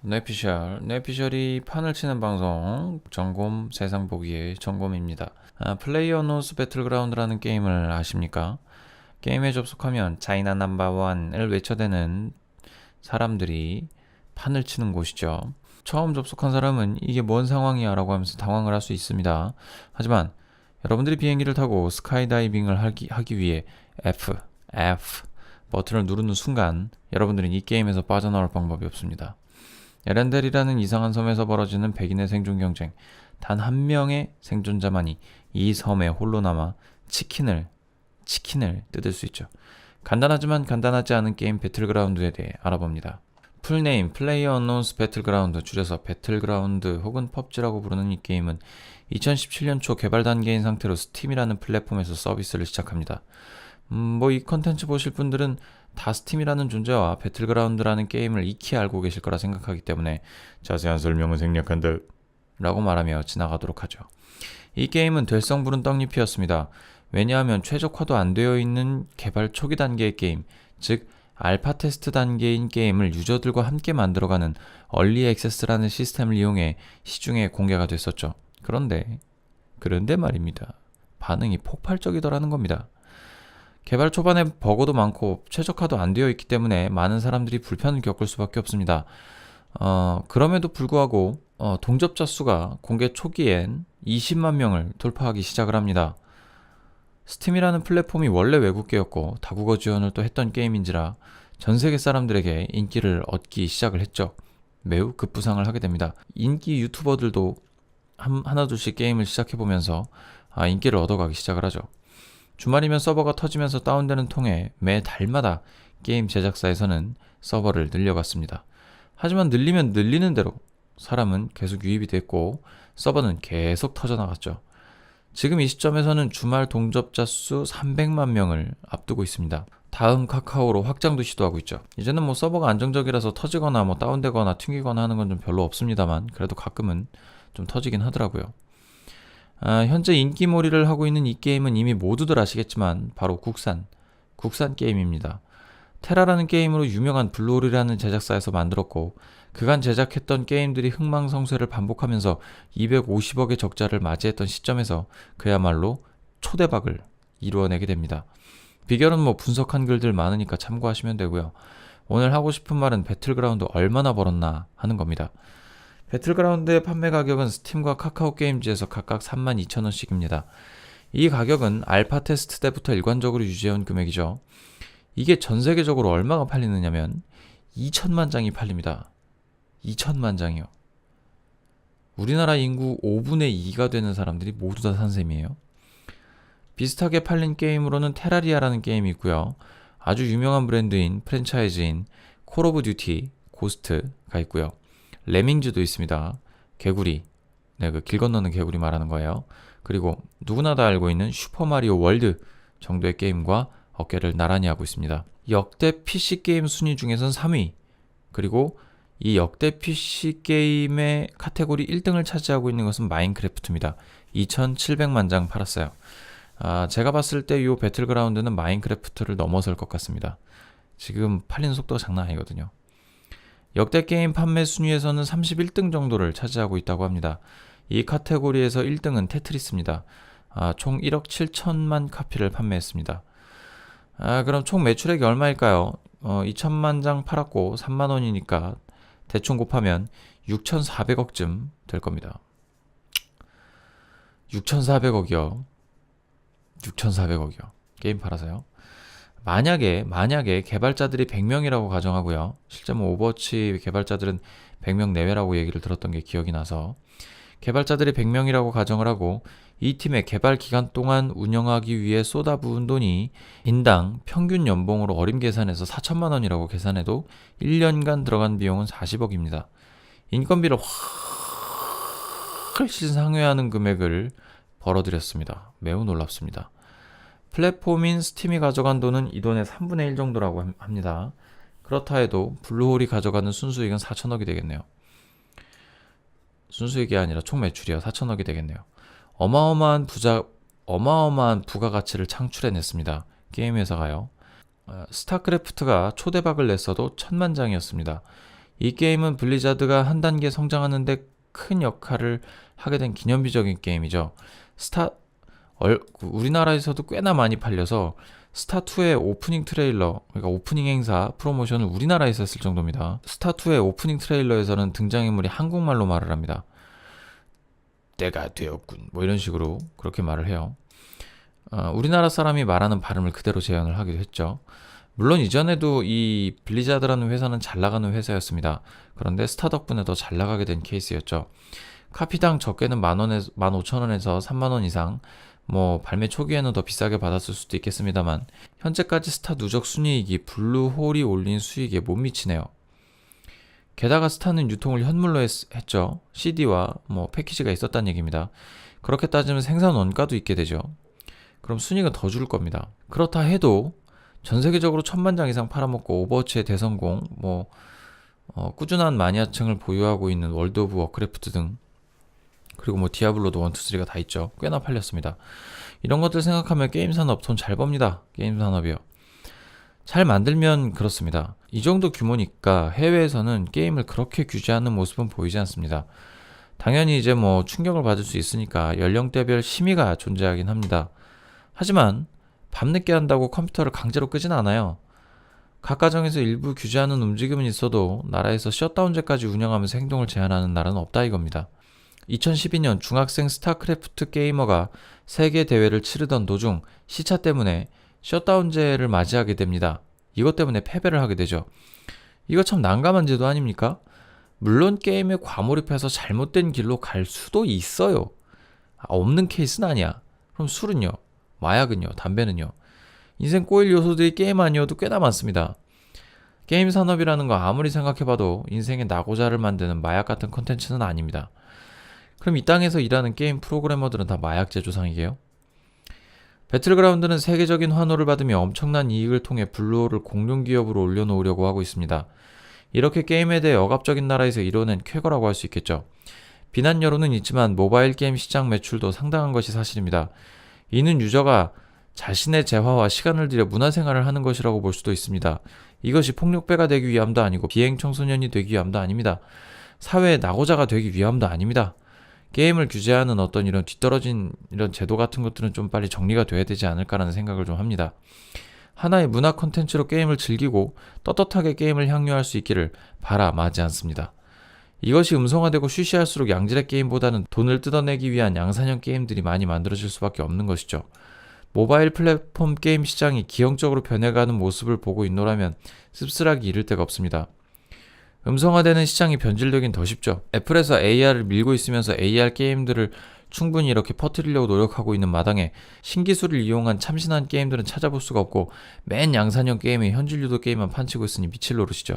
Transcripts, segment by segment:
뇌피셜이 판을 치는 방송 점검 세상 보기의 점검입니다. 플레이어노스 배틀그라운드라는 게임을 아십니까? 게임에 접속하면 차이나 넘버원을 외쳐대는 사람들이 판을 치는 곳이죠. 처음 접속한 사람은 이게 뭔 상황이야 라고 하면서 당황을 할 수 있습니다. 하지만 여러분들이 비행기를 타고 스카이다이빙을 하기 위해 F 버튼을 누르는 순간 여러분들은 이 게임에서 빠져나올 방법이 없습니다. 에렌델이라는 이상한 섬에서 벌어지는 백인의 생존 경쟁. 단 한 명의 생존자만이 이 섬에 홀로 남아 치킨을 뜯을 수 있죠. 간단하지만 간단하지 않은 게임 배틀그라운드에 대해 알아봅니다. 풀네임 플레이어언노운스 배틀그라운드, 줄여서 배틀그라운드 혹은 펍지라고 부르는 이 게임은 2017년 초 개발 단계인 상태로 스팀이라는 플랫폼에서 서비스를 시작합니다. 이 컨텐츠 보실 분들은 다 스팀이라는 존재와 배틀그라운드라는 게임을 익히 알고 계실 거라 생각하기 때문에 자세한 설명은 생략한다 라고 말하며 지나가도록 하죠. 이 게임은 될 성 부른 떡잎이었습니다. 왜냐하면 최적화도 안 되어 있는 개발 초기 단계의 게임, 즉 알파 테스트 단계인 게임을 유저들과 함께 만들어가는 얼리 액세스라는 시스템을 이용해 시중에 공개가 됐었죠. 그런데 말입니다. 반응이 폭발적이더라는 겁니다. 개발 초반에 버그도 많고 최적화도 안 되어 있기 때문에 많은 사람들이 불편을 겪을 수밖에 없습니다. 그럼에도 불구하고 동접자 수가 공개 초기엔 20만 명을 돌파하기 시작을 합니다. 스팀이라는 플랫폼이 원래 외국계였고 다국어 지원을 또 했던 게임인지라 전 세계 사람들에게 인기를 얻기 시작을 했죠. 매우 급부상을 하게 됩니다. 인기 유튜버들도 하나둘씩 게임을 시작해보면서 인기를 얻어가기 시작을 하죠. 주말이면 서버가 터지면서 다운되는 통에 매 달마다 게임 제작사에서는 서버를 늘려갔습니다. 하지만 늘리면 늘리는 대로 사람은 계속 유입이 됐고 서버는 계속 터져나갔죠. 지금 이 시점에서는 주말 동접자 수 300만 명을 앞두고 있습니다. 다음 카카오로 확장도 시도하고 있죠. 이제는 서버가 안정적이라서 터지거나 다운되거나 튕기거나 하는 건 좀 별로 없습니다만 그래도 가끔은 좀 터지긴 하더라고요. 현재 인기몰이를 하고 있는 이 게임은 이미 모두들 아시겠지만 바로 국산 게임입니다. 테라라는 게임으로 유명한 블루홀이라는 제작사에서 만들었고 그간 제작했던 게임들이 흥망성쇠를 반복하면서 250억의 적자를 맞이했던 시점에서 그야말로 초대박을 이루어내게 됩니다. 비결은 분석한 글들 많으니까 참고하시면 되고요. 오늘 하고 싶은 말은 배틀그라운드 얼마나 벌었나 하는 겁니다. 배틀그라운드의 판매 가격은 스팀과 카카오 게임즈에서 각각 32,000원씩입니다. 이 가격은 알파 테스트 때부터 일관적으로 유지해온 금액이죠. 이게 전 세계적으로 얼마가 팔리느냐면 2천만 장이 팔립니다. 2천만 장이요. 우리나라 인구 5분의 2가 되는 사람들이 모두 다 산 셈이에요. 비슷하게 팔린 게임으로는 테라리아라는 게임이 있고요. 아주 유명한 브랜드인 프랜차이즈인 콜 오브 듀티 고스트가 있고요. 레밍즈도 있습니다. 개구리. 그 길 건너는 개구리 말하는 거예요. 그리고 누구나 다 알고 있는 슈퍼마리오 월드 정도의 게임과 어깨를 나란히 하고 있습니다. 역대 PC게임 순위 중에선 3위. 그리고 이 역대 PC게임의 카테고리 1등을 차지하고 있는 것은 마인크래프트입니다. 2,700만 장 팔았어요. 제가 봤을 때 이 배틀그라운드는 마인크래프트를 넘어설 것 같습니다. 지금 팔리는 속도가 장난 아니거든요. 역대 게임 판매 순위에서는 31등 정도를 차지하고 있다고 합니다. 이 카테고리에서 1등은 테트리스입니다. 총 1억 7천만 카피를 판매했습니다. 그럼 총 매출액이 얼마일까요? 2천만 장 팔았고 3만 원이니까 대충 곱하면 6,400억쯤 될 겁니다. 6,400억이요. 6,400억이요. 게임 팔아서요. 만약에 개발자들이 100명이라고 가정하고요. 실제 오버워치 개발자들은 100명 내외라고 얘기를 들었던 게 기억이 나서 개발자들이 100명이라고 가정을 하고 이 팀의 개발 기간 동안 운영하기 위해 쏟아부은 돈이 인당 평균 연봉으로 어림 계산해서 4천만 원이라고 계산해도 1년간 들어간 비용은 40억입니다. 인건비를 훨씬 상회하는 금액을 벌어들였습니다. 매우 놀랍습니다. 플랫폼인 스팀이 가져간 돈은 이 돈의 3분의 1 정도라고 합니다. 그렇다 해도 블루홀이 가져가는 순수익은 4천억이 되겠네요. 순수익이 아니라 총 매출이요. 4천억이 되겠네요. 어마어마한 부가가치를 창출해냈습니다. 게임 회사가요. 스타크래프트가 초대박을 냈어도 1,000만 장이었습니다. 이 게임은 블리자드가 한 단계 성장하는데 큰 역할을 하게 된 기념비적인 게임이죠. 우리나라에서도 꽤나 많이 팔려서 스타2의 오프닝 트레일러, 그러니까 오프닝 행사 프로모션을 우리나라에서 했을 정도입니다. 스타2의 오프닝 트레일러에서는 등장인물이 한국말로 말을 합니다. 때가 되었군, 뭐 이런 식으로 그렇게 말을 해요. 우리나라 사람이 말하는 발음을 그대로 재현을 하기도 했죠. 물론 이전에도 이 블리자드라는 회사는 잘 나가는 회사였습니다. 그런데 스타 덕분에 더 잘 나가게 된 케이스였죠. 카피당 적게는 15,000원에서 30,000원 이상, 뭐 발매 초기에는 더 비싸게 받았을 수도 있겠습니다만 현재까지 스타 누적 순이익이 블루홀이 올린 수익에 못 미치네요. 게다가 스타는 유통을 현물로 했죠. CD와 뭐 패키지가 있었다는 얘기입니다. 그렇게 따지면 생산 원가도 있게 되죠. 그럼 순이익은 더 줄 겁니다. 그렇다 해도 전 세계적으로 1000만 장 이상 팔아먹고 오버워치의 대성공, 꾸준한 마니아층을 보유하고 있는 월드 오브 워크래프트 등, 그리고 뭐 디아블로도 1, 2, 3가 다 있죠. 꽤나 팔렸습니다. 이런 것들 생각하면 게임 산업 돈 잘 법니다. 게임 산업이요. 잘 만들면 그렇습니다. 이 정도 규모니까 해외에서는 게임을 그렇게 규제하는 모습은 보이지 않습니다. 당연히 이제 뭐 충격을 받을 수 있으니까 연령대별 심의가 존재하긴 합니다. 하지만 밤늦게 한다고 컴퓨터를 강제로 끄진 않아요. 각 가정에서 일부 규제하는 움직임은 있어도 나라에서 셧다운제까지 운영하면서 행동을 제한하는 나라는 없다 이겁니다. 2012년 중학생 스타크래프트 게이머가 세계 대회를 치르던 도중 시차 때문에 셧다운제를 맞이하게 됩니다. 이것 때문에 패배를 하게 되죠. 이거 참 난감한 제도 아닙니까? 물론 게임에 과몰입해서 잘못된 길로 갈 수도 있어요. 없는 케이스는 아니야. 그럼 술은요? 마약은요? 담배는요? 인생 꼬일 요소들이 게임 아니어도 꽤나 많습니다. 게임 산업이라는 거 아무리 생각해봐도 인생의 낙오자를 만드는 마약 같은 콘텐츠는 아닙니다. 그럼 이 땅에서 일하는 게임 프로그래머들은 다 마약 제조상이게요? 배틀그라운드는 세계적인 환호를 받으며 엄청난 이익을 통해 블루홀을 공룡기업으로 올려놓으려고 하고 있습니다. 이렇게 게임에 대해 억압적인 나라에서 이뤄낸 쾌거라고 할 수 있겠죠. 비난 여론은 있지만 모바일 게임 시장 매출도 상당한 것이 사실입니다. 이는 유저가 자신의 재화와 시간을 들여 문화생활을 하는 것이라고 볼 수도 있습니다. 이것이 폭력배가 되기 위함도 아니고 비행 청소년이 되기 위함도 아닙니다. 사회의 낙오자가 되기 위함도 아닙니다. 게임을 규제하는 어떤 이런 뒤떨어진 이런 제도 같은 것들은 좀 빨리 정리가 돼야 되지 않을까라는 생각을 좀 합니다. 하나의 문화 콘텐츠로 게임을 즐기고 떳떳하게 게임을 향유할 수 있기를 바라마지 않습니다. 이것이 음성화되고 쉬쉬할수록 양질의 게임보다는 돈을 뜯어내기 위한 양산형 게임들이 많이 만들어질 수밖에 없는 것이죠. 모바일 플랫폼 게임 시장이 기형적으로 변해가는 모습을 보고 있노라면 씁쓸하기 이를 데가 없습니다. 음성화되는 시장이 변질되긴 더 쉽죠. 애플에서 AR을 밀고 있으면서 AR 게임들을 충분히 이렇게 퍼뜨리려고 노력하고 있는 마당에 신기술을 이용한 참신한 게임들은 찾아볼 수가 없고 맨 양산형 게임에 현질 유도 게임만 판치고 있으니 미칠 노릇이죠.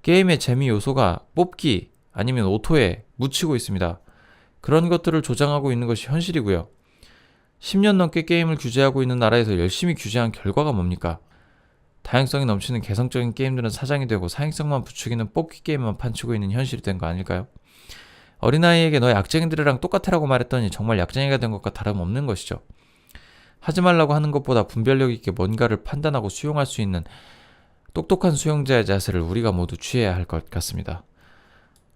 게임의 재미 요소가 뽑기 아니면 오토에 묻히고 있습니다. 그런 것들을 조장하고 있는 것이 현실이고요. 10년 넘게 게임을 규제하고 있는 나라에서 열심히 규제한 결과가 뭡니까? 다양성이 넘치는 개성적인 게임들은 사장이 되고 사행성만 부추기는 뽑기 게임만 판치고 있는 현실이 된 거 아닐까요? 어린아이에게 너 약쟁이들이랑 똑같으라고 말했더니 정말 약쟁이가 된 것과 다름없는 것이죠. 하지 말라고 하는 것보다 분별력 있게 뭔가를 판단하고 수용할 수 있는 똑똑한 수용자의 자세를 우리가 모두 취해야 할 것 같습니다.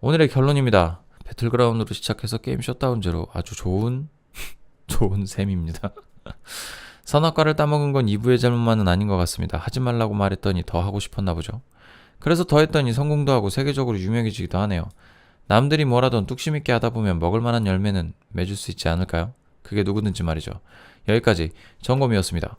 오늘의 결론입니다. 배틀그라운드로 시작해서 게임 셧다운제로 아주 좋은 셈입니다. 선악과를 따먹은 건 2부의 잘못만은 아닌 것 같습니다. 하지 말라고 말했더니 더 하고 싶었나 보죠. 그래서 더 했더니 성공도 하고 세계적으로 유명해지기도 하네요. 남들이 뭐라던 뚝심 있게 하다 보면 먹을 만한 열매는 맺을 수 있지 않을까요? 그게 누구든지 말이죠. 여기까지 점검이었습니다.